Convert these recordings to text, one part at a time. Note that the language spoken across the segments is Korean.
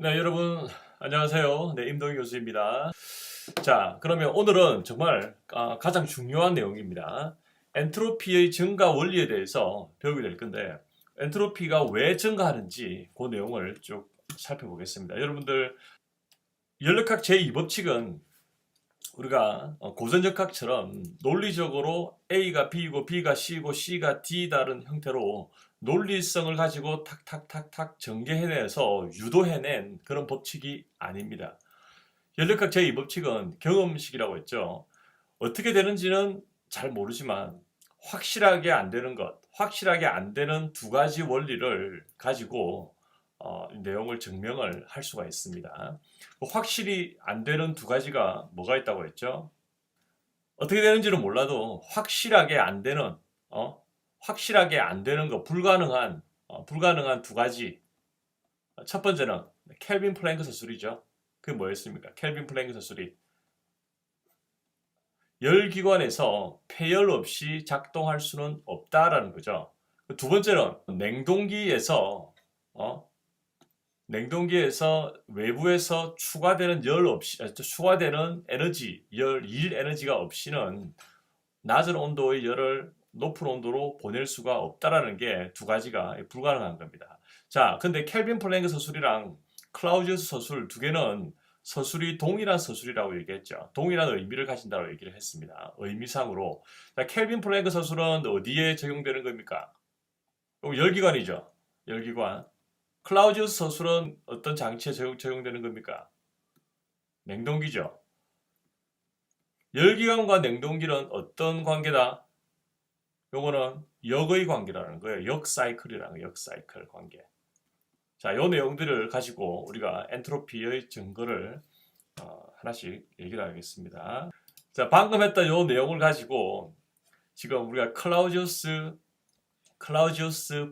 네, 여러분 안녕하세요. 네, 임동희 교수입니다. 자, 그러면 오늘은 정말 가장 중요한 내용입니다. 엔트로피의 증가 원리에 대해서 배우게 될 건데, 엔트로피가 왜 증가하는지 그 내용을 쭉 살펴보겠습니다. 여러분들 연력학 제2법칙은 우리가 고전역학처럼 논리적으로 A가 B이고 B가 C이고 C가 D 다른 형태로 논리성을 가지고 탁탁탁탁 전개해내서 유도해낸 그런 법칙이 아닙니다. 연력학 제2법칙은 경험식이라고 했죠. 어떻게 되는지는 잘 모르지만 확실하게 안 되는 것, 확실하게 안 되는 두 가지 원리를 가지고 내용을 증명을 할 수가 있습니다. 확실히 안 되는 두 가지가 뭐가 있다고 했죠? 어떻게 되는지는 몰라도 확실하게 안 되는, 확실하게 안 되는 거, 불가능한 두 가지. 첫 번째는 켈빈 플랭크 서술이죠. 그게 뭐였습니까? 켈빈 플랭크 서술이 열기관에서 폐열 없이 작동할 수는 없다라는 거죠. 두 번째는 어, 냉동기에서 외부에서 추가되는 열 없이, 추가되는 에너지, 일 에너지가 없이는 낮은 온도의 열을 높은 온도로 보낼 수가 없다라는 게 두 가지가 불가능한 겁니다. 자, 근데 켈빈 플랭크 서술이랑 클라우지우스 서술 두 개는 서술이 동일한 서술이라고 얘기했죠. 동일한 의미를 가진다고 얘기를 했습니다. 의미상으로. 자, 켈빈 플랭크 서술은 어디에 적용되는 겁니까? 열기관이죠. 열기관. 클라우지우스 서술은 어떤 장치에 적용되는 겁니까? 냉동기죠. 열기관과 냉동기는 어떤 관계다? 요거는 역의 관계라는 거예요. 역사이클이라는 거예요. 역사이클 관계. 자, 요 내용들을 가지고 우리가 엔트로피의 증거를 하나씩 얘기를 하겠습니다. 자, 방금 했던 요 내용을 가지고 지금 우리가 클라우지우스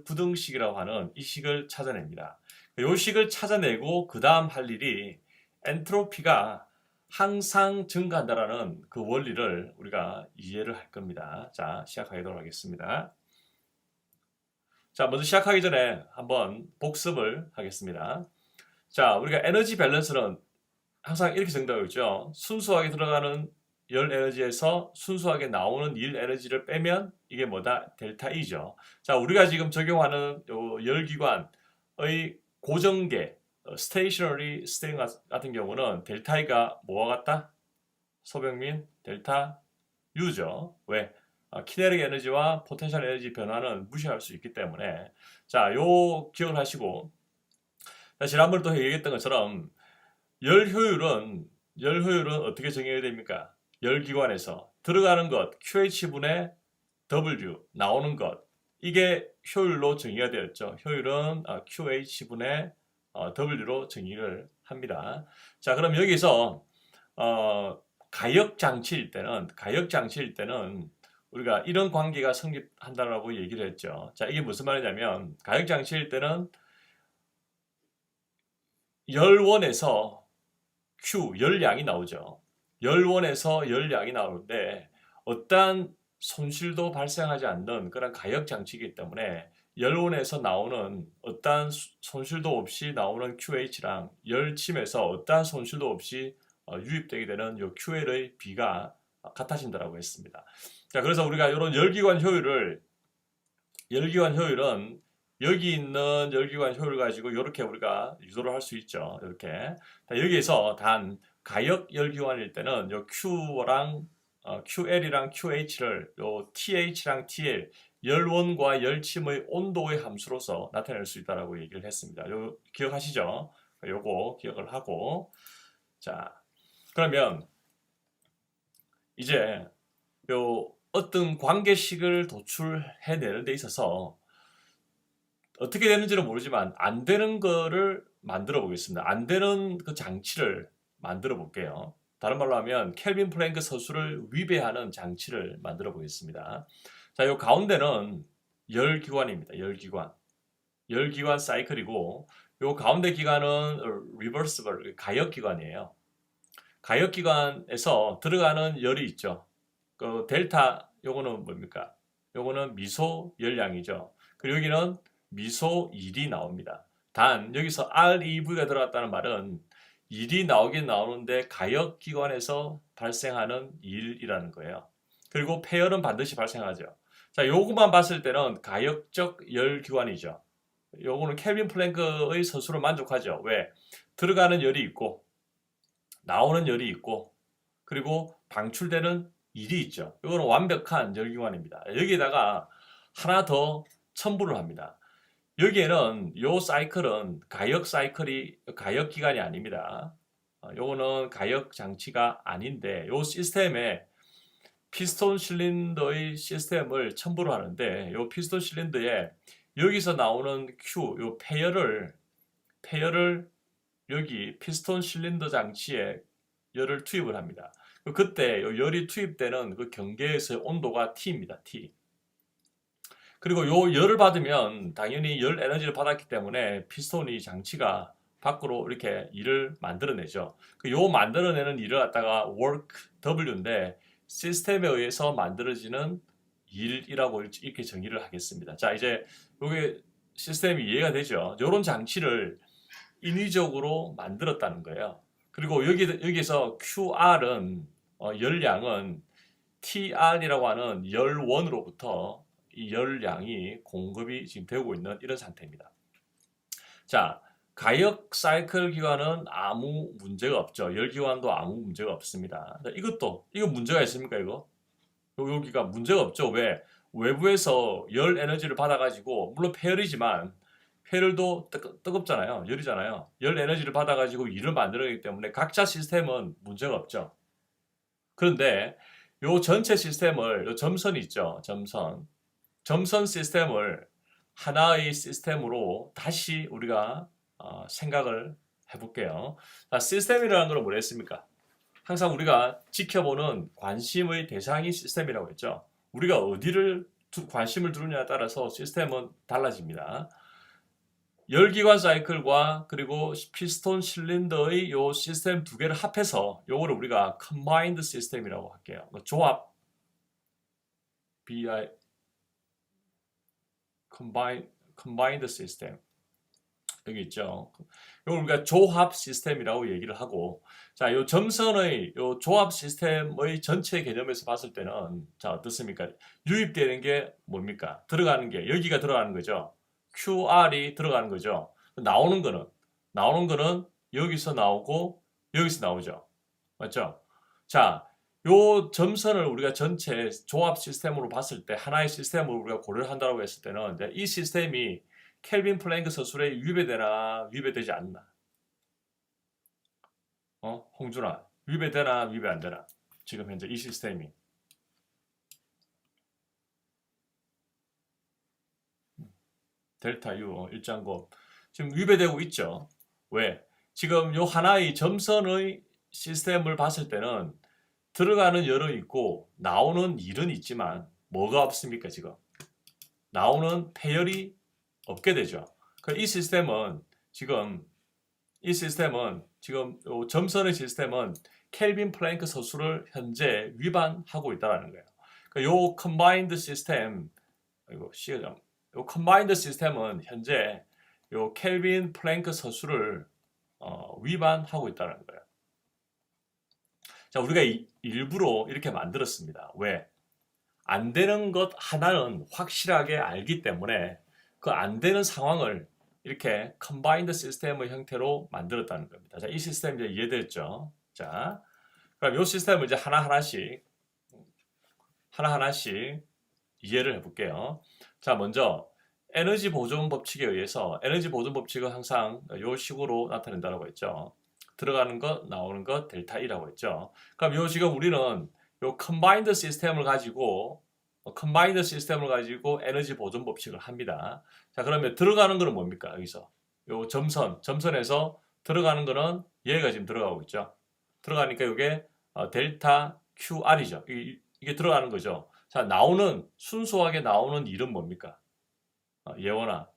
부등식이라고 하는 이 식을 찾아냅니다. 요 식을 찾아내고 그 다음 할 일이 엔트로피가 항상 증가한다라는 그 원리를 우리가 이해를 할 겁니다. 자, 시작하도록 하겠습니다. 자, 먼저 시작하기 전에 한번 복습을 하겠습니다. 자, 우리가 에너지 밸런스는 항상 이렇게 정답하고 있죠. 순수하게 들어가는 열 에너지에서 순수하게 나오는 일 에너지를 빼면 이게 뭐다? 델타 E죠. 자, 우리가 지금 적용하는 요 열기관의 고정계, 스테이셔너리 스테인 같은 경우는 델타 E가 뭐와 같다? 소병민, 델타 U죠. 왜? 키네릭 에너지와 포텐셜 에너지 변화는 무시할 수 있기 때문에 자, 요 기억을 하시고 지난번에 또 얘기했던 것처럼 열 효율은 어떻게 정해야 됩니까? 열기관에서 들어가는 것 QH분의 W 나오는 것 이게 효율로 정의가 되었죠. 효율은 QH분의 W로 정의를 합니다. 자, 그럼 여기서 가역 장치일 때는 우리가 이런 관계가 성립한다라고 얘기를 했죠. 자, 이게 무슨 말이냐면 가역 장치일 때는 열원에서 열량이 나오죠. 열원에서 열량이 나오는데 어떠한 손실도 발생하지 않는 그런 가역 장치이기 때문에 열원에서 나오는 어떠한 손실도 없이 나오는 QH랑 열침에서 어떠한 손실도 없이 유입되게 되는 요 QL의 비가 같아진다고 했습니다. 자, 그래서 우리가 이런 열기관 효율은 여기 있는 열기관 효율 가지고 이렇게 우리가 유도를 할 수 있죠. 이렇게. 여기에서 단 가역 열기관일 때는 요 Q랑 QL이랑 QH를 요 TH랑 TL 열원과 열침의 온도의 함수로서 나타낼 수 있다라고 얘기를 했습니다. 요 기억하시죠? 요거 기억을 하고 자, 그러면 이제 요 어떤 관계식을 도출해내는 데 있어서 어떻게 되는지는 모르지만 안 되는 거를 만들어 보겠습니다. 안 되는 그 장치를 만들어 볼게요. 다른 말로 하면 켈빈 플랭크 서술을 위배하는 장치를 만들어 보겠습니다. 자, 요 가운데는 열기관입니다. 열기관 사이클이고 요 가운데 기관은 리버스블 가역기관이에요. 가역기관에서 들어가는 열이 있죠. 그 델타 요거는 뭡니까? 요거는 미소 열량이죠. 그리고 여기는 미소 1이 나옵니다. 단 여기서 REV가 들어갔다는 말은 일이 나오긴 나오는데 가역기관에서 발생하는 일이라는 거예요. 그리고 폐열은 반드시 발생하죠. 자, 요것만 봤을 때는 가역적 열기관이죠. 요거는 켈빈 플랭크의 서술을 만족하죠. 왜? 들어가는 열이 있고 나오는 열이 있고 그리고 방출되는 일이 있죠. 이거는 완벽한 열기관입니다. 여기에다가 하나 더 첨부를 합니다. 여기에는 요 사이클은 가역 기관이 아닙니다. 요거는 가역 장치가 아닌데 요 시스템에 피스톤 실린더의 시스템을 첨부를 하는데 요 피스톤 실린더에 여기서 나오는 Q 요 폐열을 여기 피스톤 실린더 장치에 열을 투입을 합니다. 그때 열이 투입되는 그 경계에서의 온도가 T입니다. T. 그리고 요 열을 받으면 당연히 열 에너지를 받았기 때문에 피스톤이 장치가 밖으로 이렇게 일을 만들어내죠. 요 만들어내는 일을 갖다가 work W인데 시스템에 의해서 만들어지는 일이라고 이렇게 정의를 하겠습니다. 자, 이제 요게 시스템이 이해가 되죠. 요런 장치를 인위적으로 만들었다는 거예요. 그리고 여기서 QR은 열량은 TR이라고 하는 열원으로부터 이 열량이 공급이 지금 되고 있는 이런 상태입니다. 자, 가역 사이클 기관은 아무 문제가 없죠. 열 기관도 아무 문제가 없습니다. 이거 문제가 있습니까, 이거? 여기가 문제가 없죠. 왜? 외부에서 열 에너지를 받아가지고, 물론 폐열이지만, 폐열도 뜨겁잖아요. 열이잖아요. 열 에너지를 받아가지고 일을 만들어내기 때문에 각자 시스템은 문제가 없죠. 그런데 요 전체 시스템을, 요 점선이 있죠. 점선 시스템을 하나의 시스템으로 다시 우리가 생각을 해볼게요. 자, 시스템이라는 건 뭐랬습니까? 항상 우리가 지켜보는 관심의 대상이 시스템이라고 했죠. 우리가 어디를 관심을 두느냐에 따라서 시스템은 달라집니다. 열기관 사이클과 그리고 피스톤 실린더의 요 시스템 두 개를 합해서 요거를 우리가 combined 시스템이라고 할게요. 조합 BI combined system 여기 있죠. 이걸 우리가 조합 시스템이라고 얘기를 하고, 자, 요 점선의 요 조합 시스템의 전체 개념에서 봤을 때는 자 어떻습니까? 유입되는 게 뭡니까? 들어가는 게 여기가 들어가는 거죠. QR이 들어가는 거죠. 나오는 거는 여기서 나오고 여기서 나오죠. 맞죠? 자, 요 점선을 우리가 전체 조합 시스템으로 봤을 때 하나의 시스템을 우리가 고려를 한다고 했을 때는 이 시스템이 켈빈 플랭크 서술에 위배되나 위배되지 않나? 홍준아, 위배되나 위배 안 되나? 지금 현재 이 시스템이 델타 U 일장곱 지금 위배되고 있죠. 왜? 지금 요 하나의 점선의 시스템을 봤을 때는 들어가는 열은 있고 나오는 일은 있지만 뭐가 없습니까 지금? 나오는 폐열이 없게 되죠. 이 시스템은 지금 요 점선의 시스템은 켈빈 플랭크 서술을 현재 위반하고 있다는 거예요. 요 컨바인드 시스템 요 컨바인드 시스템은 현재 요 켈빈 플랭크 서술을 위반하고 있다는 거예요. 자, 우리가 일부러 이렇게 만들었습니다. 왜? 안 되는 것 하나는 확실하게 알기 때문에 그 안 되는 상황을 이렇게 컨바인드 시스템의 형태로 만들었다는 겁니다. 자, 이 시스템 이제 이해됐죠? 자, 그럼 이 시스템을 이제 하나하나씩 이해를 해볼게요. 자, 먼저 에너지 보존 법칙에 의해서 에너지 보존 법칙은 항상 이 식으로 나타낸다고 했죠. 들어가는 것, 나오는 것, 델타 E라고 했죠. 그럼 요 지금 우리는 요 컨바인드 시스템을 가지고 에너지 보존 법칙을 합니다. 자, 그러면 들어가는 거는 뭡니까? 여기서 요 점선에서 들어가는 거는 얘가 지금 들어가고 있죠. 들어가니까 이게 델타 QR이죠. 이게 들어가는 거죠. 자, 순수하게 나오는 일은 뭡니까? 예원아.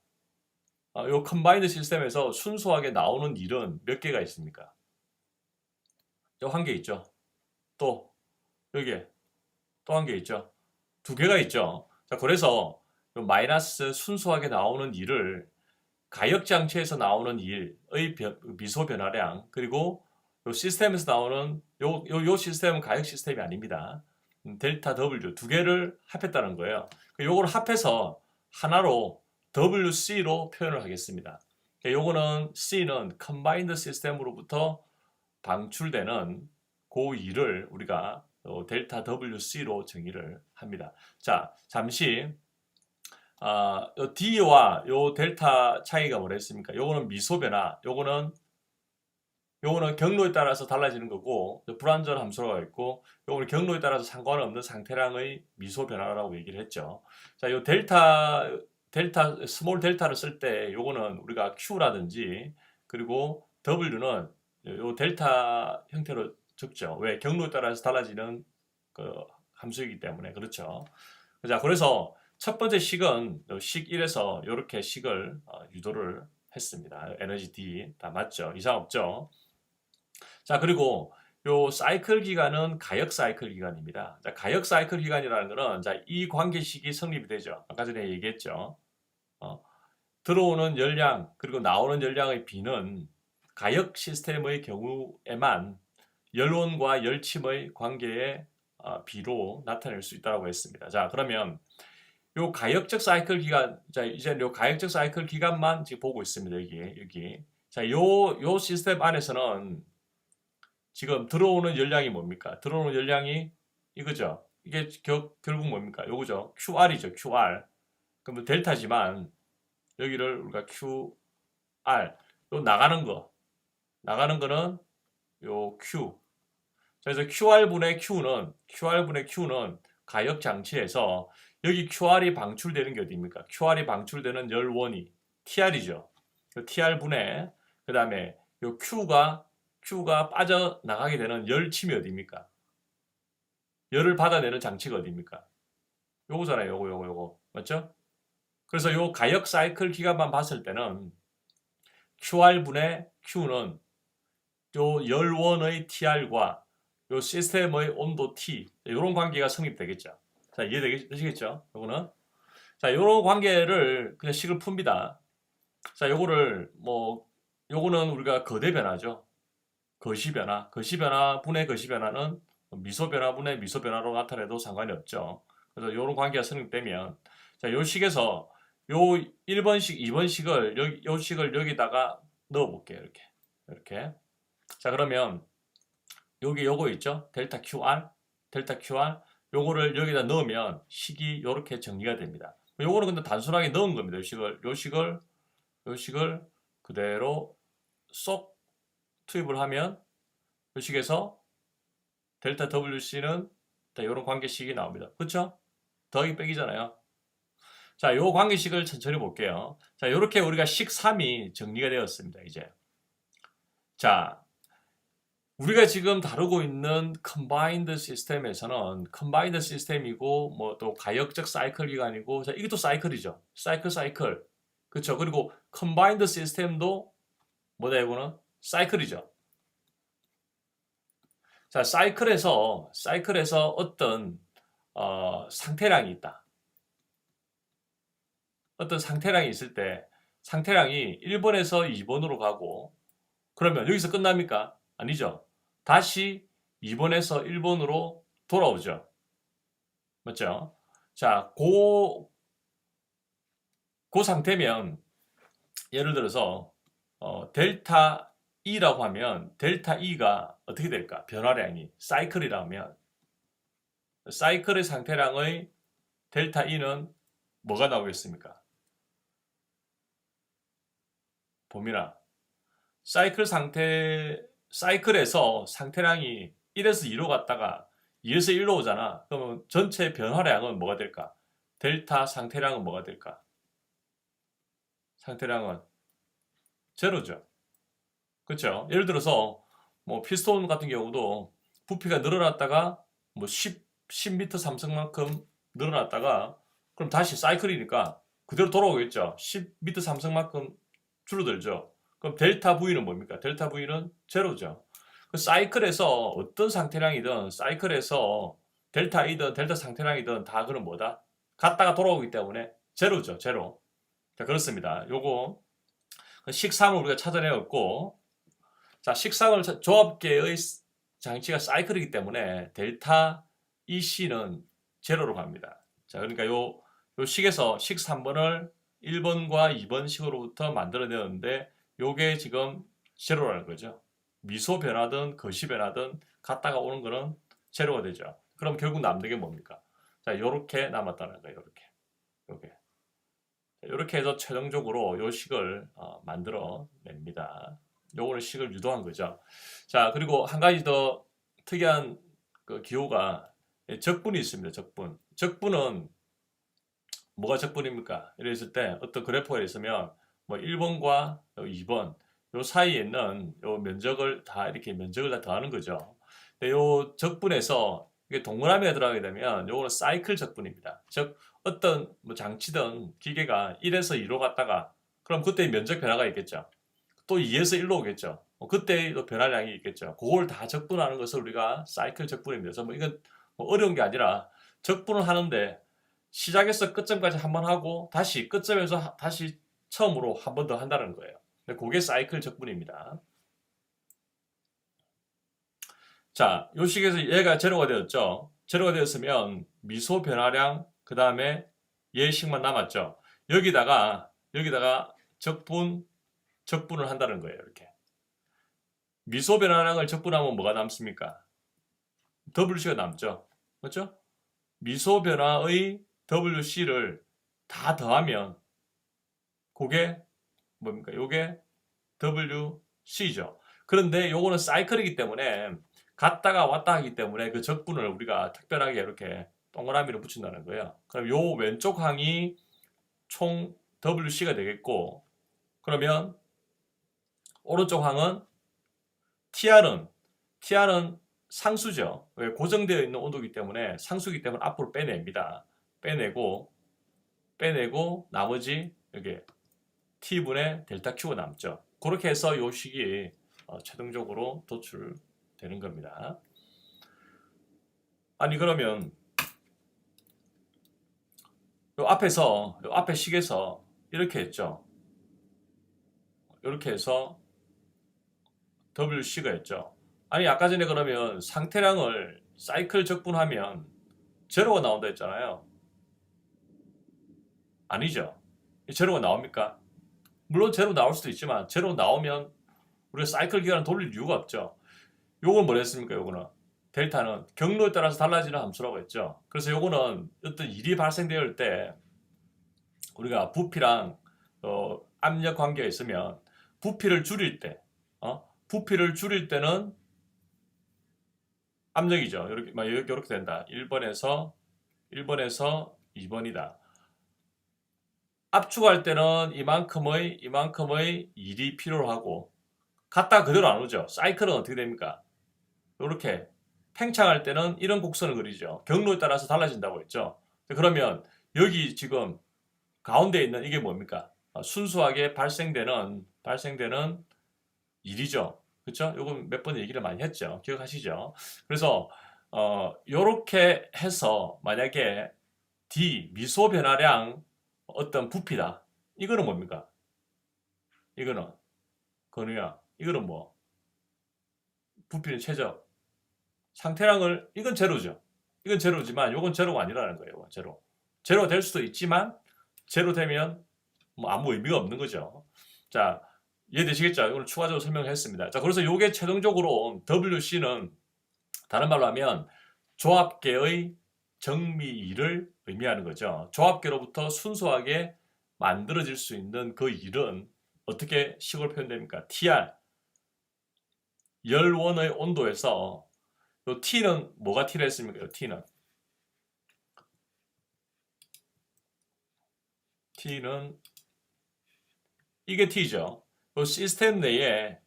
요 컨바인드 시스템에서 순수하게 나오는 일은 몇 개가 있습니까? 요 한 개 있죠. 또 여기에 또 한 개 있죠. 두 개가 있죠. 자, 그래서 마이너스 순수하게 나오는 일을 가역 장치에서 나오는 일의 미소 변화량, 그리고 요 시스템에서 나오는 요 시스템은 가역 시스템이 아닙니다. 델타 W 두 개를 합했다는 거예요. 요걸 합해서 하나로 WC로 표현을 하겠습니다. 요거는 C는 Combined 시스템으로부터 방출되는 그 일을 우리가 델타 WC로 정의를 합니다. 자, 잠시 요 D와 요 델타 차이가 뭐라 했습니까? 요거는 미소 변화, 요거는 경로에 따라서 달라지는 거고, 불완전 함수가 있고, 요거는 경로에 따라서 상관없는 상태량의 미소 변화라고 얘기를 했죠. 자, 요 스몰 델타를 쓸 때 요거는 우리가 Q라든지, 그리고 W는 요 델타 형태로 적죠. 왜? 경로에 따라서 달라지는 그 함수이기 때문에. 그렇죠. 자, 그래서 첫 번째 식은 식 1에서 이렇게 식을 유도를 했습니다. 에너지 D 다 맞죠? 이상 없죠? 자, 그리고 요 사이클 기간은 가역 사이클 기간입니다. 자, 가역 사이클 기간이라는 거는 자, 이 관계식이 성립이 되죠. 아까 전에 얘기했죠. 들어오는 열량 그리고 나오는 열량의 비는 가역 시스템의 경우에만 열온과 열침의 관계의 비로 나타낼 수 있다고 했습니다. 자, 그러면 요 가역적 사이클 기간, 자, 이제 요 가역적 사이클 기간만 지금 보고 있습니다. 여기. 자, 요 시스템 안에서는 지금 들어오는 열량이 뭡니까? 들어오는 열량이 이거죠. 이게 결국 뭡니까? 요거죠. QR이죠. QR. 그럼 델타지만 여기를 우리가 QR. 요 나가는 거는 요 Q. 그래서 QR분의 Q는 가역 장치에서 여기 QR이 방출되는 게 어디입니까? QR이 방출되는 열원이 TR이죠. TR분의 그 다음에 요 Q가 빠져나가게 되는 열침이 어디입니까? 열을 받아내는 장치가 어디입니까? 요거잖아요. 요거. 맞죠? 그래서 요 가역 사이클 기간만 봤을 때는 QR분의 Q는 요 열원의 TR과 요 시스템의 온도 T 이런 관계가 성립되겠죠. 자, 이해되시겠죠? 요거는 자, 요런 관계를 그냥 식을 풉니다. 자, 요거는 우리가 거대 변화죠. 거시변화 분의 거시변화는 미소변화 분의 미소변화로 나타내도 상관이 없죠. 그래서 요런 관계가 성립되면 자, 요 식에서 요 1번식, 2번식을 요 식을 여기다가 넣어 볼게요. 이렇게. 자, 그러면 여기 요거 있죠? 델타 QR. 요거를 여기다 넣으면 식이 요렇게 정리가 됩니다. 요거는 근데 단순하게 넣은 겁니다. 요 식을 그대로 쏙 투입을 하면 요 식에서 델타 WC는 이런 관계식이 나옵니다. 그렇죠? 더하기 빼기잖아요. 자, 요 관계식을 천천히 볼게요. 자, 요렇게 우리가 식 3이 정리가 되었습니다. 이제. 자, 우리가 지금 다루고 있는 컴바인드 시스템에서는 컴바인드 시스템이고 뭐 또 가역적 사이클 기간이고 자, 이것도 사이클이죠. 사이클. 그렇죠. 그리고 컴바인드 시스템도 뭐다 이거는 사이클이죠. 자, 사이클에서 어떤 상태량이 있다. 어떤 상태량이 있을 때 상태량이 1번에서 2번으로 가고 그러면 여기서 끝납니까? 아니죠. 다시 2번에서 1번으로 돌아오죠. 맞죠? 자, 그 상태면 예를 들어서 델타 E라고 하면 델타 E가 어떻게 될까? 변화량이 사이클이라면 사이클의 상태량의 델타 E는 뭐가 나오겠습니까? 봄이나 사이클에서 상태량이 1에서 2로 갔다가 2에서 1로 오잖아. 그러면 전체 변화량은 뭐가 될까? 델타 상태량은 뭐가 될까? 상태량은 제로죠. 그렇죠? 예를 들어서 뭐 피스톤 같은 경우도 부피가 늘어났다가 뭐 10m 삼성만큼 늘어났다가 그럼 다시 사이클이니까 그대로 돌아오겠죠. 10m 삼성만큼 줄어들죠. 그럼 델타 V는 뭡니까? 델타 V는 제로죠. 그 사이클에서 어떤 상태량이든 사이클에서 델타 E든 델타 상태량이든 다 그럼 뭐다? 갔다가 돌아오기 때문에 제로죠. 제로. 자, 그렇습니다. 요거 식상을 우리가 찾아내었고, 자, 식상을 조합계의 장치가 사이클이기 때문에 델타 EC는 제로로 갑니다. 자, 그러니까 요 식에서 식 3번을 1번과 2번 식으로부터 만들어내었는데 요게 지금 제로라는 거죠. 미소 변화든 거시 변화든 갔다가 오는 거는 제로가 되죠. 그럼 결국 남는 게 뭡니까? 자, 요렇게 남았다는 거예요. 요렇게. 이렇게 해서 최종적으로 요 식을 만들어 냅니다. 요거는 식을 유도한 거죠. 자, 그리고 한 가지 더 특이한 그 기호가 적분이 있습니다. 적분은 뭐가 적분입니까? 이랬을 때 어떤 그래프가 있으면 뭐 1번과 2번 요 사이에 있는 요 면적을 다 이렇게 면적을 다 더하는 거죠. 근데 요 적분에서 이게 동그라미가 들어가게 되면 요거는 사이클 적분입니다. 즉 어떤 뭐 장치든 기계가 1에서 2로 갔다가 그럼 그때 면적 변화가 있겠죠. 또 2에서 1로 오겠죠. 그때 또 변화량이 있겠죠. 그걸 다 적분하는 것을 우리가 사이클 적분입니다. 그래서 뭐 이건 뭐 어려운 게 아니라 적분을 하는데 시작에서 끝점까지 한번 하고 다시 끝점에서 다시 처음으로 한 번 더 한다는 거예요. 그게 사이클 적분입니다. 자, 요 식에서 얘가 제로가 되었죠. 제로가 되었으면 미소 변화량 그 다음에 얘식만 남았죠. 여기다가 적분을 한다는 거예요. 이렇게 미소 변화량을 적분하면 뭐가 남습니까? WC가 남죠. 그렇죠? 미소 변화의 WC를 다 더하면 그게 뭡니까? 요게 WC죠. 그런데 요거는 사이클이기 때문에 갔다가 왔다 하기 때문에 그 적분을 우리가 특별하게 이렇게 동그라미로 붙인다는 거예요. 그럼 요 왼쪽 항이 총 WC가 되겠고, 그러면 오른쪽 항은 TR은 상수죠. 왜? 고정되어 있는 온도이기 때문에 상수이기 때문에 앞으로 빼냅니다. 빼내고 나머지 여기 T분의 델타 Q가 남죠. 그렇게 해서 요 식이 최종적으로 도출되는 겁니다. 아니 그러면 요 앞에 식에서 이렇게 했죠. 이렇게 해서 WC가 했죠. 아니 아까 전에 그러면 상태량을 사이클 적분하면 제로가 나온다 했잖아요. 아니죠. 제로가 나옵니까? 물론 제로 나올 수도 있지만 제로 나오면 우리가 사이클 기간을 돌릴 이유가 없죠. 요건 뭐랬습니까? 요거는 델타는 경로에 따라서 달라지는 함수라고 했죠. 그래서 요거는 어떤 일이 발생될 때 우리가 부피랑 압력 관계가 있으면 부피를 줄일 때는 압력이죠. 이렇게 된다. 1번에서 2번이다. 압축할 때는 이만큼의 일이 필요로 하고 갔다 그대로 안 오죠. 사이클은 어떻게 됩니까? 이렇게 팽창할 때는 이런 곡선을 그리죠. 경로에 따라서 달라진다고 했죠. 그러면 여기 지금 가운데 있는 이게 뭡니까? 순수하게 발생되는 일이죠. 그렇죠? 요거 몇 번 얘기를 많이 했죠. 기억하시죠? 그래서 요렇게 해서 만약에 D 미소 변화량 어떤 부피다. 이거는 뭡니까? 이거는 건우야. 이거는 뭐? 부피는 최저. 상태량을 이건 제로죠. 이건 제로지만 요건 제로가 아니라는 거예요. 요건 제로. 제로가 될 수도 있지만 제로 되면 뭐 아무 의미가 없는 거죠. 자, 이해되시겠죠? 이걸 추가적으로 설명했습니다. 자, 그래서 요게 최종적으로 WC는 다른 말로 하면 조합계의 정미일을 의미하는 거죠. 조합계로부터 순수하게 만들어질 수 있는 그 일은 어떻게 식으로 표현됩니까? TR, 열원의 온도에서 요 T는 뭐가 T를 했습니까? 요 T는 이게 T죠. 요 시스템 내에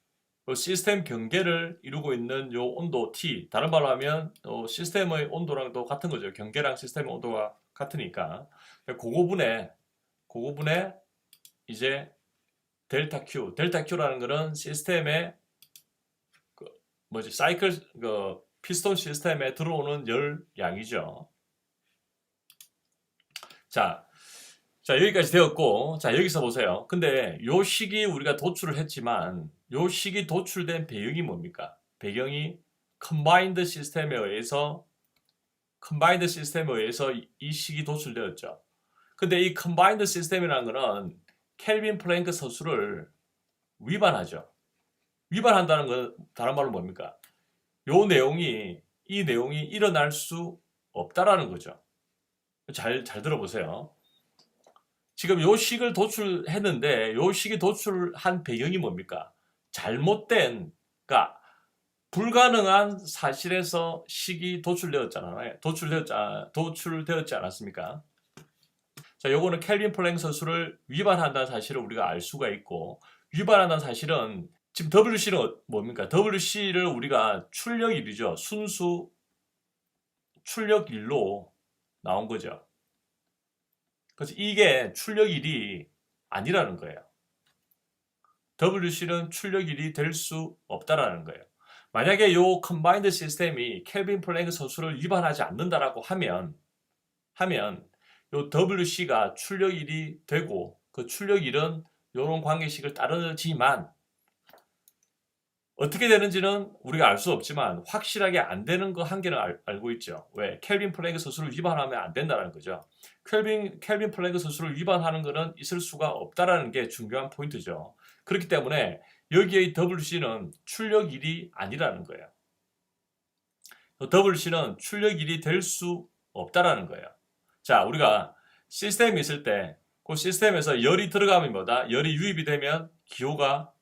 요 시스템 경계를 이루고 있는 요 온도 T, 다른 말로 하면 시스템의 온도랑도 같은 거죠. 경계랑 시스템의 온도가 같으니까 그거분에 이제 델타 Q라는 거는 시스템의 사이클 피스톤 시스템에 들어오는 열 양이죠. 자, 자, 여기까지 되었고, 자, 여기서 보세요. 근데 요 식이 우리가 도출을 했지만, 요 식이 도출된 배경이 뭡니까? 배경이 컨바인드 시스템에 의해서 이 식이 도출되었죠. 근데 이 컨바인드 시스템이라는 거는 켈빈 플랭크 서술을 위반하죠. 위반한다는 건 다른 말로 뭡니까? 이 내용이 일어날 수 없다라는 거죠. 잘 들어보세요. 지금 요 식을 도출했는데 요 식이 도출한 배경이 뭡니까? 그러니까 불가능한 사실에서 식이 도출되었지 않았습니까? 자, 요거는 켈빈 플랭크 서술을 위반한다는 사실을 우리가 알 수가 있고, 위반한다는 사실은 지금 WC는 뭡니까? WC를 우리가 출력일이죠. 순수 출력일로 나온 거죠. 그래서 이게 출력일이 아니라는 거예요. WC는 출력일이 될 수 없다라는 거예요. 만약에 요 컨바인드 시스템이 켈빈 플랭크 서술을 위반하지 않는다라고 하면 요 WC가 출력일이 되고 그 출력일은 요런 관계식을 따르지만 어떻게 되는지는 우리가 알 수 없지만 확실하게 안 되는 거 한 개는 알고 있죠. 왜? 켈빈 플랭크 서술을 위반하면 안 된다는 거죠. 켈빈 플랭크 서술을 위반하는 것은 있을 수가 없다라는 게 중요한 포인트죠. 그렇기 때문에 여기의 WC는 출력일이 아니라는 거예요. WC는 출력일이 될 수 없다라는 거예요. 자, 우리가 시스템이 있을 때 그 시스템에서 열이 들어가면 뭐다? 열이 유입이 되면 기호가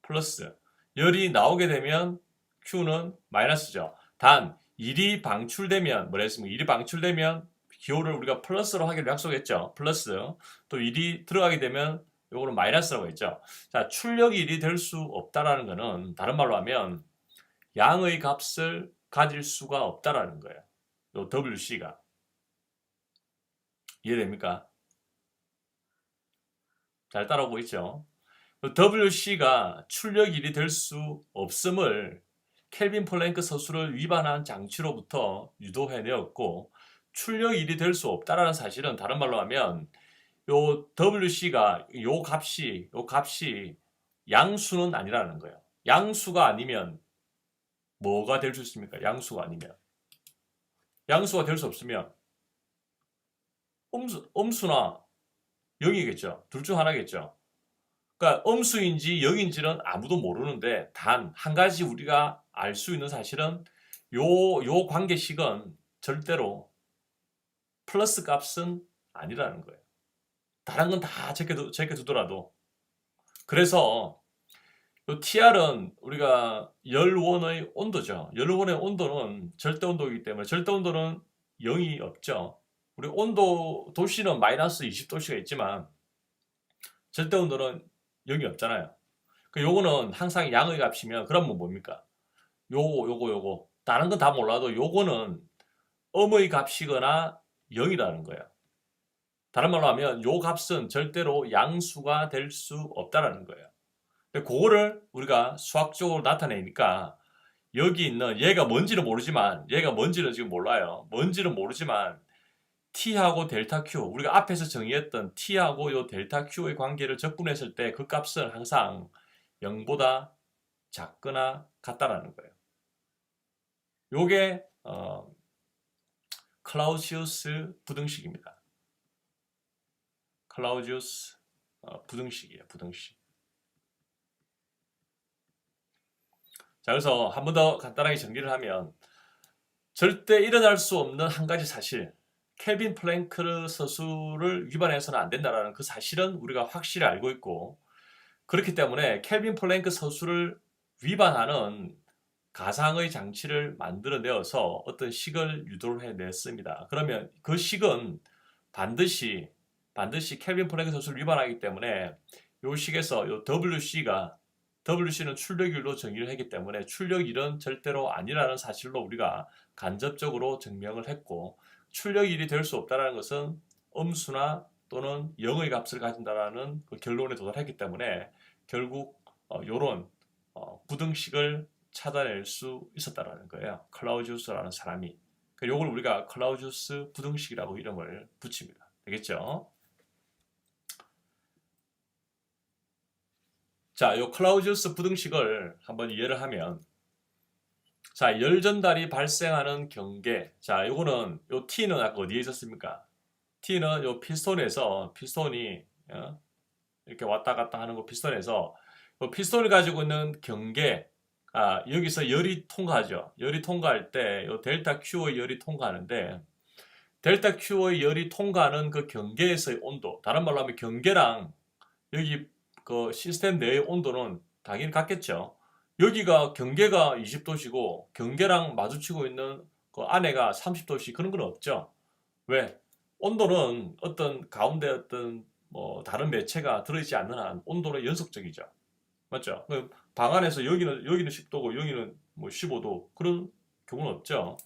플러스, 열이 나오게 되면 Q는 마이너스죠. 단 일이 방출되면 일이 방출되면 기호를 우리가 플러스로 하기로 약속했죠. 플러스. 또 일이 들어가게 되면 요거는 마이너스라고 했죠. 자, 출력이 일이 될 수 없다라는 거는 다른 말로 하면 양의 값을 가질 수가 없다라는 거예요. 요 WC가. 이해됩니까? 잘 따라오고 있죠. WC가 출력일이 될 수 없음을 켈빈 플랭크 서술을 위반한 장치로부터 유도해내었고, 출력일이 될 수 없다라는 사실은 다른 말로 하면 요 WC가 요 값이 양수는 아니라는 거예요. 양수가 아니면 뭐가 될 수 있습니까? 양수가 아니면 양수가 될 수 없으면 음수나 0이겠죠. 둘 중 하나겠죠. 그러니까 음수인지 0인지는 아무도 모르는데 단 한 가지 우리가 알 수 있는 사실은 요 관계식은 절대로 플러스 값은 아니라는 거예요. 다른 건 다 제껴두더라도. 그래서 요 TR은 우리가 열원의 온도죠. 열원의 온도는 절대 온도이기 때문에 절대 온도는 0이 없죠. 우리 온도 도시는 마이너스 20도씨가 있지만 절대 온도는 0이 없잖아요. 요거는 항상 양의 값이면 그러면 뭡니까? 요거 다른 건 다 몰라도 요거는 음의 값이거나 0이라는 거예요. 다른 말로 하면 요 값은 절대로 양수가 될 수 없다라는 거예요. 그거를 우리가 수학적으로 나타내니까 여기 있는 얘가 뭔지는 지금 몰라요. 뭔지는 모르지만 t하고 델타 q, 우리가 앞에서 정의했던 t하고 요 델타 q의 관계를 적분했을 때 그 값은 항상 0보다 작거나 같다라는 거예요. 요게 클라우지우스 부등식입니다. 클라우지우스 부등식이에요. 부등식. 자, 그래서 한 번 더 간단하게 정리를 하면 절대 일어날 수 없는 한 가지 사실, 켈빈 플랭크 서술을 위반해서는 안 된다는 그 사실은 우리가 확실히 알고 있고, 그렇기 때문에 켈빈 플랭크 서술을 위반하는 가상의 장치를 만들어내어서 어떤 식을 유도를 해냈습니다. 그러면 그 식은 반드시 켈빈 플랭크 서술을 위반하기 때문에 이 식에서 요 WC는 출력일로 정의를 했기 때문에 출력일은 절대로 아니라는 사실로 우리가 간접적으로 증명을 했고, 출력일이 될 수 없다는 것은 음수나 또는 0의 값을 가진다라는 그 결론에 도달했기 때문에 결국 이런 부등식을 찾아낼 수 있었다라는 거예요. 클라우지우스라는 사람이. 요걸 우리가 클라우지우스 부등식이라고 이름을 붙입니다. 되겠죠? 자, 요 클라우지우스 부등식을 한번 이해를 하면, 자, 열 전달이 발생하는 경계. 자, 요거는 요 T는 아까 어디에 있었습니까? T는 요 피스톤에서 피스톤이 이렇게 왔다 갔다 하는 거 피스톤에서 요 피스톤을 가지고 있는 경계. 여기서 열이 통과하죠. 열이 통과할 때 요 델타 Q의 열이 통과하는데 델타 Q의 열이 통과하는 그 경계에서의 온도. 다른 말로 하면 경계랑 여기 그 시스템 내의 온도는 당연히 같겠죠. 여기가 경계가 20도시고 경계랑 마주치고 있는 그 안에가 30도씨 그런 건 없죠. 왜? 온도는 어떤 가운데 어떤 뭐 다른 매체가 들어있지 않는 한 온도는 연속적이죠. 맞죠? 방 안에서 여기는 10도고 여기는 뭐 15도 그런 경우는 없죠.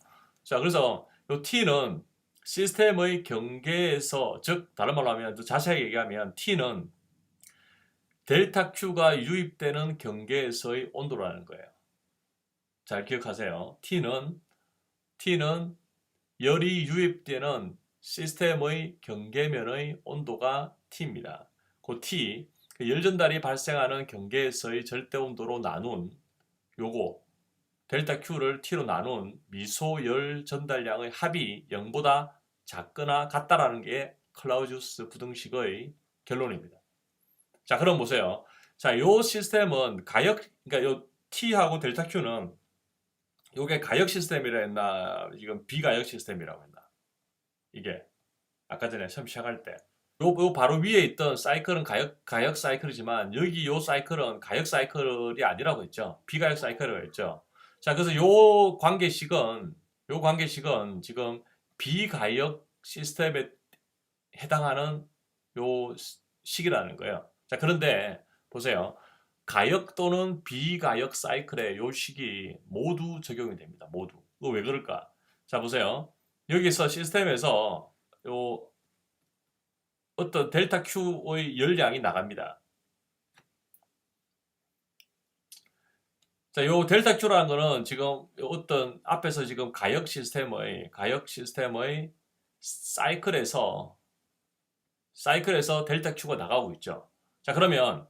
자, 그래서 요 T는 시스템의 경계에서, 즉 다른 말로 하면 더 자세하게 얘기하면 T는 델타 Q가 유입되는 경계에서의 온도라는 거예요. 잘 기억하세요. T는 열이 유입되는 시스템의 경계면의 온도가 T입니다. 그 T, 그 열 전달이 발생하는 경계에서의 절대 온도로 나눈 요거 델타 Q를 T로 나눈 미소 열 전달량의 합이 0보다 작거나 같다라는 게 클라우지우스 부등식의 결론입니다. 자, 그럼 보세요. 자, 요 시스템은 그러니까 요 T하고 델타 Q는 요게 가역 시스템이라 했나, 지금 비가역 시스템이라고 했나. 이게 아까 전에 처음 시작할 때. 요 바로 위에 있던 사이클은 가역 사이클이지만 여기 요 사이클은 가역 사이클이 아니라고 했죠. 비가역 사이클이라고 했죠. 자, 그래서 요 관계식은 지금 비가역 시스템에 해당하는 요 식이라는 거예요. 자, 그런데 보세요. 가역 또는 비가역 사이클의 요 식이 모두 적용이 됩니다. 모두. 이거 왜 그럴까? 자, 보세요. 여기서 시스템에서 요 어떤 델타 Q의 열량이 나갑니다. 자, 요 델타 Q라는 거는 지금 어떤 앞에서 지금 가역 시스템의 사이클에서 델타 Q가 나가고 있죠. 자, 그러면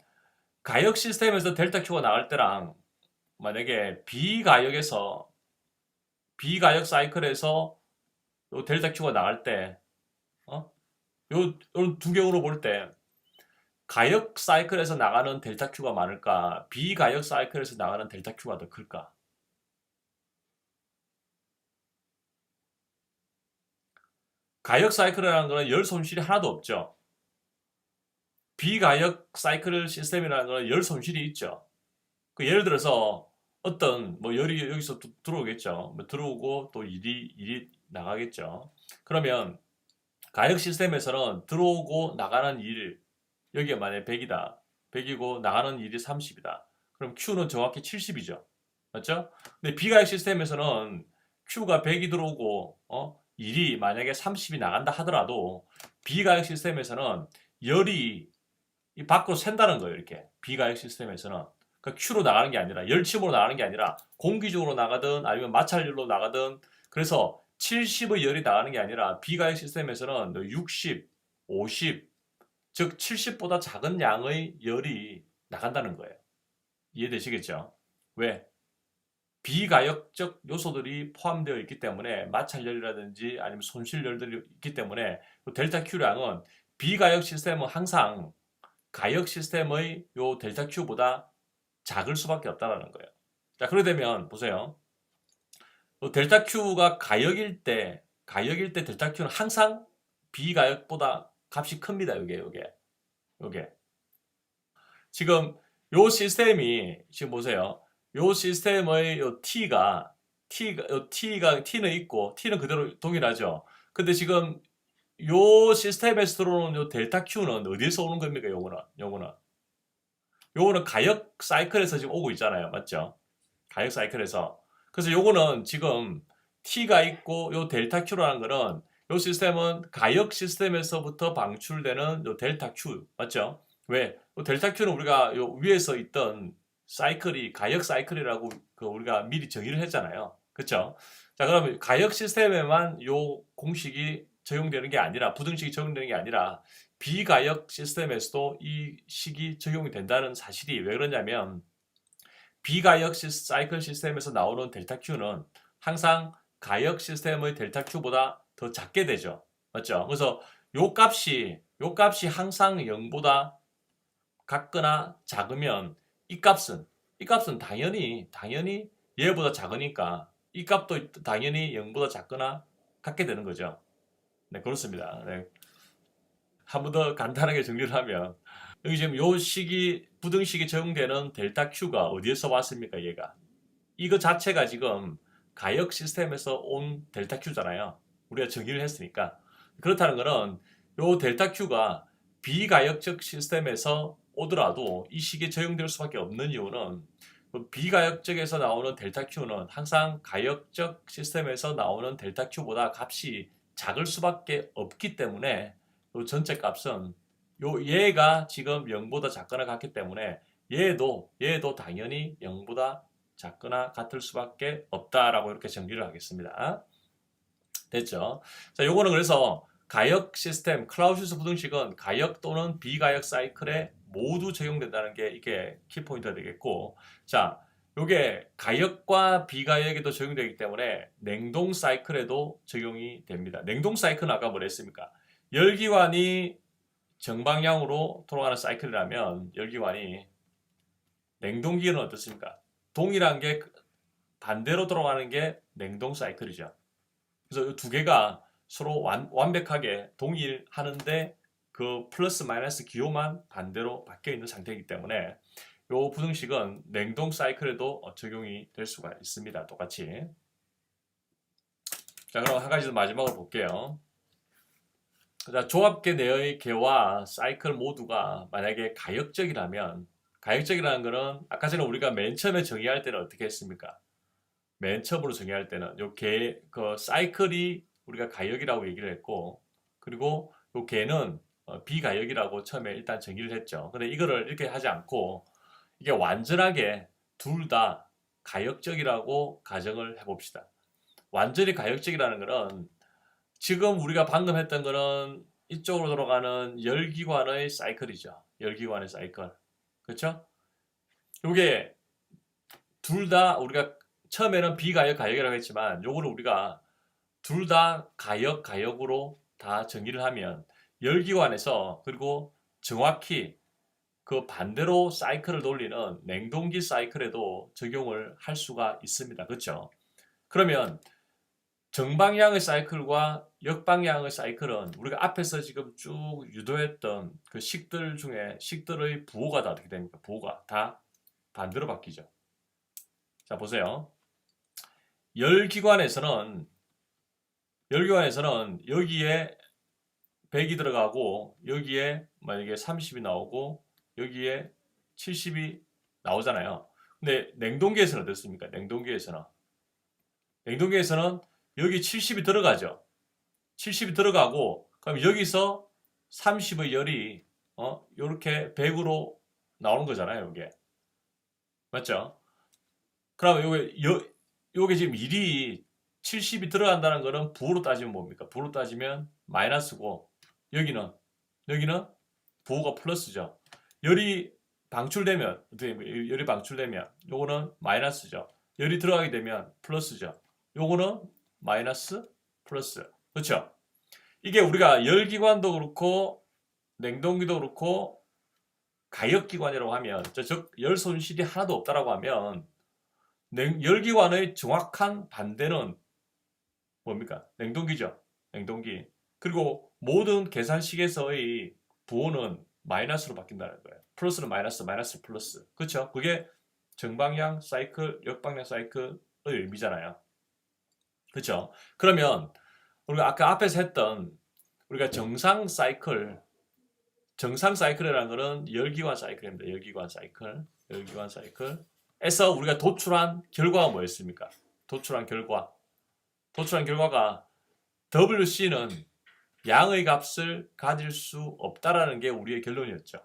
가역 시스템에서 델타 Q가 나갈 때랑 만약에 비가역 사이클에서 요 델타 Q가 나갈 때, 요 두 경우로 볼 때 가역 사이클에서 나가는 델타 Q가 많을까? 비가역 사이클에서 나가는 델타 Q가 더 클까? 가역 사이클이라는 거는 열 손실이 하나도 없죠. 비가역 사이클 시스템이라는 거는 열 손실이 있죠. 그 예를 들어서 어떤 뭐 열이 여기서 들어오겠죠. 뭐 들어오고 또 일이 나가겠죠. 그러면 가역 시스템에서는 들어오고 나가는 일 여기가 만약에 100이다. 100이고 나가는 일이 30이다. 그럼 Q는 정확히 70이죠. 맞죠? 근데 비가역 시스템에서는 Q가 100이 들어오고 일이 만약에 30이 나간다 하더라도 비가역 시스템에서는 열이 밖으로 샌다는 거예요. 이렇게 비가역 시스템에서는 그러니까 Q로 나가는 게 아니라 열침으로 나가는 게 아니라 공기적으로 나가든 아니면 마찰열로 나가든 그래서 70의 열이 나가는 게 아니라 비가역 시스템에서는 60, 50, 즉 70보다 작은 양의 열이 나간다는 거예요. 이해되시겠죠? 왜? 비가역적 요소들이 포함되어 있기 때문에 마찰열이라든지 아니면 손실열들이 있기 때문에 델타 Q량은 비가역 시스템은 항상 가역 시스템의 요 델타 Q보다 작을 수밖에 없다는 거예요. 자, 그러게 되면 보세요. 델타 Q가 가역일 때 델타 Q는 항상 비가역보다 값이 큽니다. 요게. 지금 요 시스템이 지금 보세요. 요 시스템의 요 T는 있고 T는 그대로 동일하죠. 근데 지금 요 시스템에서 들어오는 요 델타 Q는 어디에서 오는 겁니까? 요거는 가역 사이클에서 지금 오고 있잖아요. 맞죠? 가역 사이클에서. 그래서 요거는 지금 T가 있고 요 델타 Q라는 거는 요 시스템은 가역 시스템에서부터 방출되는 요 델타 Q. 맞죠? 왜? 요 델타 Q는 우리가 요 위에서 있던 사이클이 가역 사이클이라고 우리가 미리 정의를 했잖아요. 그쵸? 자, 그러면 가역 시스템에만 요 공식이 적용되는 게 아니라 부등식이 적용되는 게 아니라 비가역 시스템에서도 이 식이 적용이 된다는 사실이 왜 그러냐면 비가역 사이클 시스템에서 나오는 델타 Q는 항상 가역 시스템의 델타 Q보다 더 작게 되죠. 맞죠? 그래서 요 값이 항상 0보다 같거나 작으면 이 값은 당연히 얘보다 작으니까 이 값도 당연히 0보다 작거나 같게 되는 거죠. 네, 그렇습니다. 네. 한 번 더 간단하게 정리를 하면 여기 지금 요 식이 부등식이 적용되는 델타 Q가 어디에서 왔습니까? 얘가 이거 자체가 지금 가역 시스템에서 온 델타 Q잖아요. 우리가 정의를 했으니까. 그렇다는 것은 요 델타 Q가 비가역적 시스템에서 오더라도 이 식에 적용될 수밖에 없는 이유는 비가역적에서 나오는 델타 Q는 항상 가역적 시스템에서 나오는 델타 Q보다 값이 작을 수밖에 없기 때문에 요 전체 값은 얘가 지금 0보다 작거나 같기 때문에 얘도 당연히 0보다 작거나 같을 수밖에 없다라고 이렇게 정리를 하겠습니다. 됐죠? 자, 요거는 그래서 가역 시스템, 클라우시우스 부등식은 가역 또는 비가역 사이클에 모두 적용된다는 게 이게 키포인트가 되겠고, 자, 요게 가역과 비가역에도 적용되기 때문에 냉동 사이클에도 적용이 됩니다. 냉동 사이클은 아까 뭐라 했습니까? 열기관이 정방향으로 돌아가는 사이클이라면 열기관이 냉동기는 어떻습니까? 동일한 게 반대로 돌아가는 게 냉동 사이클이죠. 그래서 이 두 개가 서로 완벽하게 동일하는데 그 플러스 마이너스 기호만 반대로 바뀌어 있는 상태이기 때문에 이 부등식은 냉동 사이클에도 적용이 될 수가 있습니다. 똑같이. 자, 그럼 한 가지 더 마지막으로 볼게요. 자, 조합계 내의 개와 사이클 모두가 만약에 가역적이라면 가역적이라는 것은 아까 전에 우리가 맨 처음에 정의할 때는 어떻게 했습니까? 맨 처음으로 정의할 때는 그 사이클이 우리가 가역이라고 얘기를 했고 그리고 요 개는 비가역이라고 처음에 일단 정의를 했죠. 근데 이거를 이렇게 하지 않고 이게 완전하게 둘 다 가역적이라고 가정을 해봅시다. 완전히 가역적이라는 것은 지금 우리가 방금 했던 거는 이쪽으로 돌아가는 열기관의 사이클이죠. 열기관의 사이클. 그렇죠? 요게 둘 다 우리가 처음에는 비가역, 가역이라고 했지만 요거를 우리가 둘 다 가역, 가역으로 다 정의를 하면 열기관에서 그리고 정확히 그 반대로 사이클을 돌리는 냉동기 사이클에도 적용을 할 수가 있습니다. 그렇죠? 그러면 정방향의 사이클과 역방향의 사이클은 우리가 앞에서 지금 쭉 유도했던 그 식들 중에 식들의 부호가 다 어떻게 됩니까? 부호가 다 반대로 바뀌죠. 자, 보세요. 열기관에서는 여기에 100이 들어가고 여기에 만약에 30이 나오고 여기에 70이 나오잖아요. 근데 냉동기에서는 어떻습니까? 냉동기에서는 여기 70이 들어가죠. 70이 들어가고 그럼 여기서 30의 열이 이렇게 100으로 나오는 거잖아요. 이게 맞죠? 그러면 요게 지금 1이 70이 들어간다는 거는 부호로 따지면 뭡니까? 부호로 따지면 마이너스고 여기는 부호가 플러스죠. 열이 방출되면 요거는 마이너스죠. 열이 들어가게 되면 플러스죠. 요거는 마이너스 플러스. 그렇죠? 이게 우리가 열기관도 그렇고 냉동기도 그렇고 가역기관이라고 하면 즉 열 손실이 하나도 없다라고 하면 열기관의 정확한 반대는 뭡니까? 냉동기죠. 냉동기. 그리고 모든 계산식에서의 부호는 마이너스로 바뀐다는 거예요. 플러스는 마이너스, 마이너스 플러스. 그렇죠? 그게 정방향 사이클, 역방향 사이클의 의미잖아요. 그렇죠? 그러면 우리가 아까 앞에서 했던 우리가 정상 사이클이라는 것은 열기관 사이클입니다. 열기관 사이클에서 우리가 도출한 결과가 뭐였습니까? 도출한 결과가 WC는 양의 값을 가질 수 없다라는 게 우리의 결론이었죠.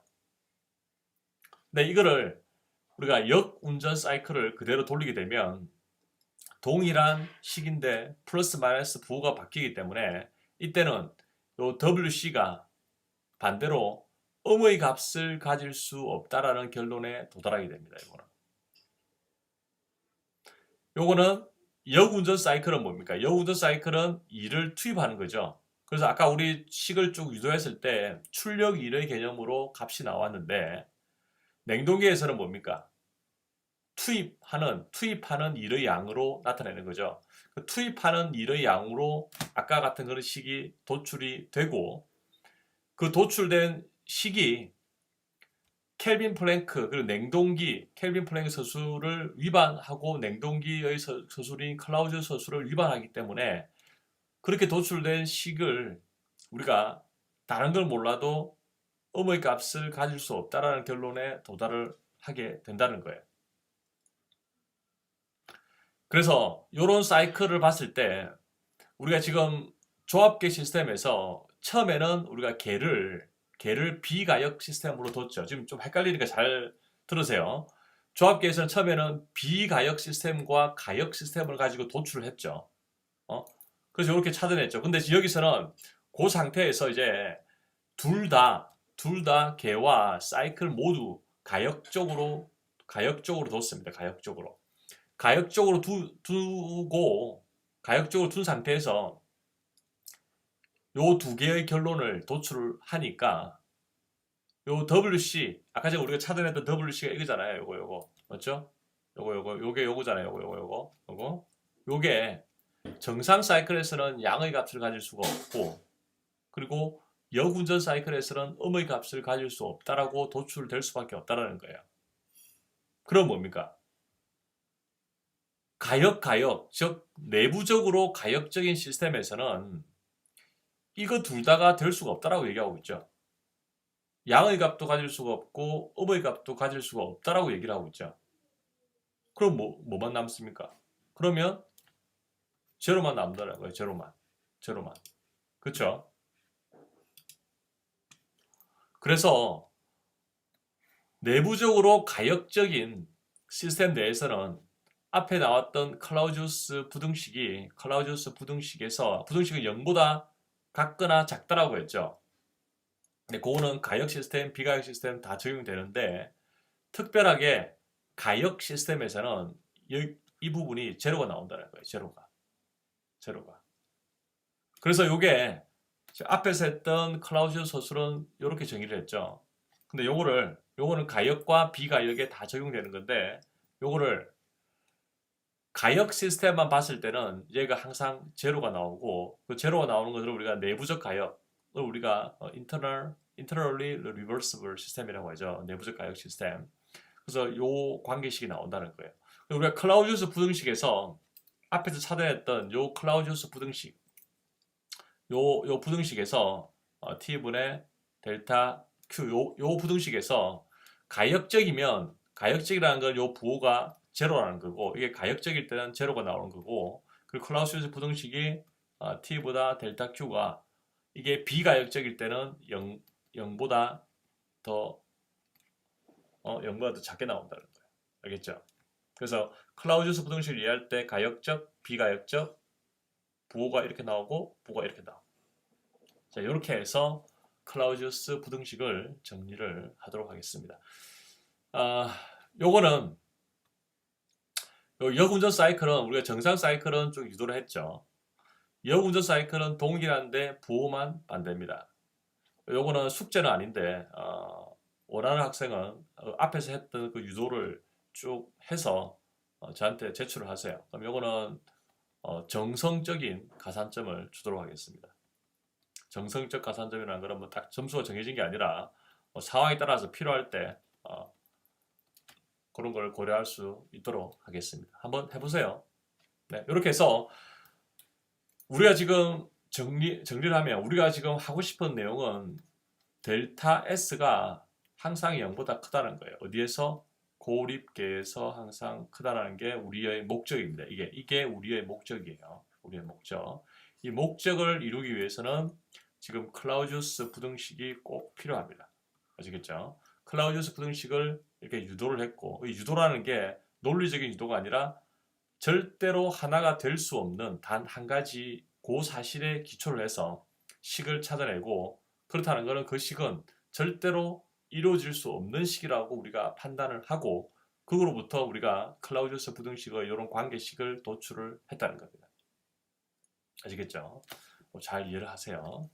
근데 이거를 우리가 역운전 사이클을 그대로 돌리게 되면 동일한 식인데 플러스 마이너스 부호가 바뀌기 때문에 이때는 요 WC가 반대로 음의 값을 가질 수 없다라는 결론에 도달하게 됩니다. 요거는 역운전 사이클은 뭡니까? 역운전 사이클은 2를 투입하는 거죠. 그래서 아까 우리 식을 쭉 유도했을 때 출력 2의 개념으로 값이 나왔는데 냉동기에서는 뭡니까? 투입하는 2의 양으로 나타내는 거죠. 그 투입하는 2의 양으로 아까 같은 그런 식이 도출이 되고 그 도출된 식이 켈빈 플랭크 그리고 냉동기 켈빈 플랭크 서술을 위반하고 냉동기의 서술인 클라우즈 서술을 위반하기 때문에 그렇게 도출된 식을 우리가 다른 걸 몰라도 음의 값을 가질 수 없다라는 결론에 도달을 하게 된다는 거예요. 그래서 이런 사이클을 봤을 때 우리가 지금 조합계 시스템에서 처음에는 우리가 개를 비가역 시스템으로 뒀죠. 지금 좀 헷갈리니까 잘 들으세요. 조합계에서는 처음에는 비가역 시스템과 가역 시스템을 가지고 도출을 했죠. 그래서 이렇게 찾아냈죠. 근데 여기서는 그 상태에서 이제 둘 다 개와 사이클 모두 가역적으로 뒀습니다. 가역적으로 두고 가역적으로 둔 상태에서 요 두 개의 결론을 도출을 하니까 요 WC 아까 전에 우리가 찾아냈던 WC가 이거잖아요. 요거 맞죠? 요게 요거잖아요. 요게 정상 사이클에서는 양의 값을 가질 수가 없고 그리고 역운전 사이클에서는 음의 값을 가질 수 없다라고 도출될 수밖에 없다라는 거예요. 그럼 뭡니까? 가역, 즉 내부적으로 가역적인 시스템에서는 이거 둘 다가 될 수가 없다라고 얘기하고 있죠. 양의 값도 가질 수가 없고 음의 값도 가질 수가 없다라고 얘기를 하고 있죠. 그럼 뭐만 남습니까? 그러면 제로만 남더라는 거예요. 제로만. 그렇죠? 그래서 내부적으로 가역적인 시스템 내에서는 앞에 나왔던 클라우지우스 부등식에서 부등식은 0보다 같거나 작다라고 했죠. 근데 그거는 가역 시스템, 비가역 시스템 다 적용되는데 특별하게 가역 시스템에서는 이 부분이 제로가 나온다는 거예요. 제로가. 그래서 이게 앞에서 했던 클라우지우스 서술은 이렇게 정의를 했죠. 근데 요거는 가역과 비가역에 다 적용되는 건데 요거를 가역 시스템만 봤을 때는 얘가 항상 제로가 나오고 그 제로가 나오는 것을 우리가 내부적 가역을 우리가 internally reversible 시스템이라고 하죠. 내부적 가역 시스템. 그래서 요 관계식이 나온다는 거예요. 우리가 클라우지우스 부등식에서 앞에서 찾아냈던 요 클라우지우스 부등식 요 부등식에서 t분의 델타 q 요 부등식에서 가역적이라는 건 요 부호가 제로라는 거고 이게 가역적일 때는 제로가 나오는 거고 그리고 클라우시우스 부등식이 t보다 델타 q가 이게 비가역적일 때는 0보다 더 0보다 더 작게 나온다는 거예요. 알겠죠? 그래서 클라우시우스 부등식을 이해할 때 가역적, 비가역적 부호가 이렇게 나오고 부호가 이렇게 나오고 자 이렇게 해서 클라우지우스 부등식을 정리를 하도록 하겠습니다. 요거는 역운전 사이클은 우리가 정상 사이클은 좀 유도를 했죠. 역운전 사이클은 동일한데 부호만 반대입니다. 요거는 숙제는 아닌데 원하는 학생은 앞에서 했던 그 유도를 쭉 해서 저한테 제출을 하세요. 그럼 요거는 정성적인 가산점을 주도록 하겠습니다. 정성적 가산점이라는 것은 뭐 딱 점수가 정해진 게 아니라 상황에 따라서 필요할 때 그런 걸 고려할 수 있도록 하겠습니다. 한번 해보세요. 네, 이렇게 해서 우리가 지금 정리를 하면 우리가 지금 하고 싶은 내용은 델타 S가 항상 0보다 크다는 거예요. 어디에서? 고립계에서 항상 크다는 게 우리의 목적입니다. 이게 우리의 목적이에요. 우리의 목적. 이 목적을 이루기 위해서는 지금 클라우지우스 부등식이 꼭 필요합니다. 아시겠죠? 클라우지우스 부등식을 이렇게 유도를 했고 이 유도라는 게 논리적인 유도가 아니라 절대로 하나가 될 수 없는 단 한 가지 그 사실에 기초를 해서 식을 찾아내고 그렇다는 것은 그 식은 절대로 이루어질 수 없는 식이라고 우리가 판단을 하고 그거로부터 우리가 클라우디우스 부등식의 이런 관계식을 도출을 했다는 겁니다. 아시겠죠? 잘 이해를 하세요.